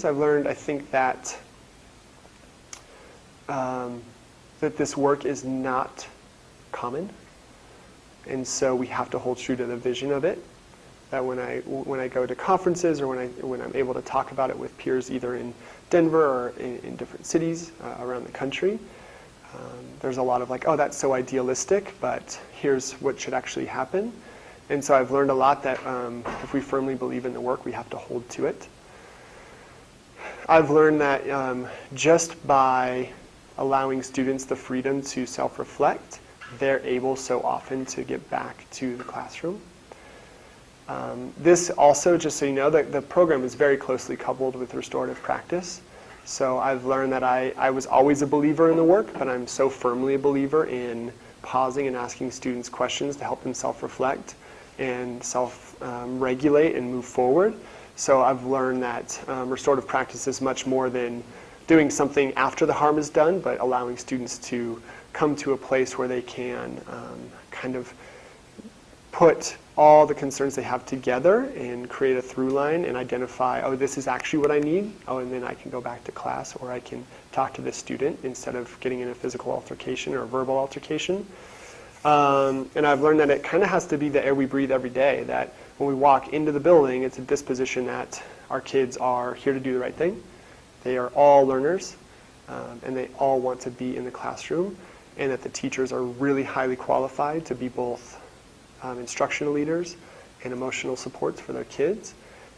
I've learned, I think, that that this work is not common, and so we have to hold true to the vision of it. That when I go to conferences or when I'm able to talk about it with peers either in Denver or in different cities around the country, there's a lot of like, oh, that's so idealistic, but here's what should actually happen. And so I've learned a lot that if we firmly believe in the work, we have to hold to it. I've learned that just by allowing students the freedom to self-reflect, they're able so often to get back to the classroom. This also, just so you know, the program is very closely coupled with restorative practice. So I've learned that I was always a believer in the work, but I'm so firmly a believer in pausing and asking students questions to help them self-reflect and self-regulate and move forward. So I've learned that restorative practice is much more than doing something after the harm is done, but allowing students to come to a place where they can kind of put all the concerns they have together and create a through line and identify, oh, this is actually what I need. Oh, and then I can go back to class, or I can talk to this student instead of getting in a physical altercation or a verbal altercation. And I've learned that it kind of has to be the air we breathe every day, that when we walk into the building, it's a disposition that our kids are here to do the right thing. They are all learners, and they all want to be in the classroom, and that the teachers are really highly qualified to be both instructional leaders and emotional supports for their kids,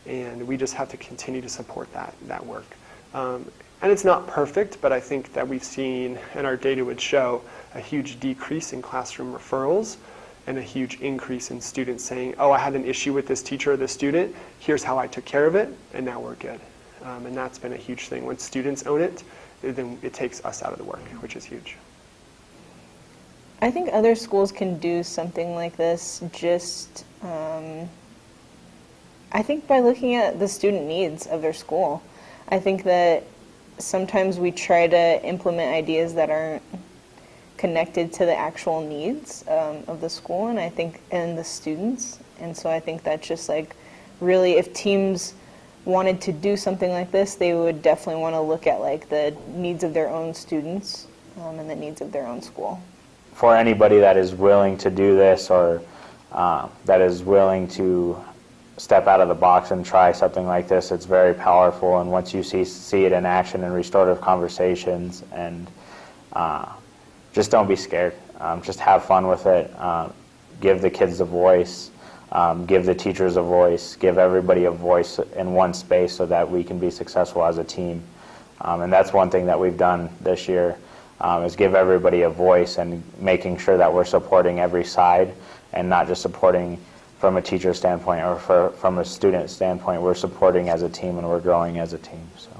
and we just have to continue to support that work. And it's not perfect, but I think that we've seen, and our data would show, a huge decrease in classroom referrals and a huge increase in students saying, oh, I had an issue with this teacher or this student, here's how I took care of it, and now we're good. And that's been a huge thing. When students own it, then it takes us out of the work, which is huge. I think other schools can do something like this just, I think by looking at the student needs of their school. I think that sometimes we try to implement ideas that aren't connected to the actual needs of the school and the students. And so I think that's just like really, if teams wanted to do something like this, they would definitely want to look at like the needs of their own students and the needs of their own school. For anybody that is willing to do this, or that is willing to step out of the box and try something like this, it's very powerful. And once you see it in action in restorative conversations, and just don't be scared. Just have fun with it. Give the kids a voice. Give the teachers a voice. Give everybody a voice in one space so that we can be successful as a team. And that's one thing that we've done this year. Is give everybody a voice and making sure that we're supporting every side and not just supporting from a teacher standpoint or from a student standpoint. We're supporting as a team and we're growing as a team. So.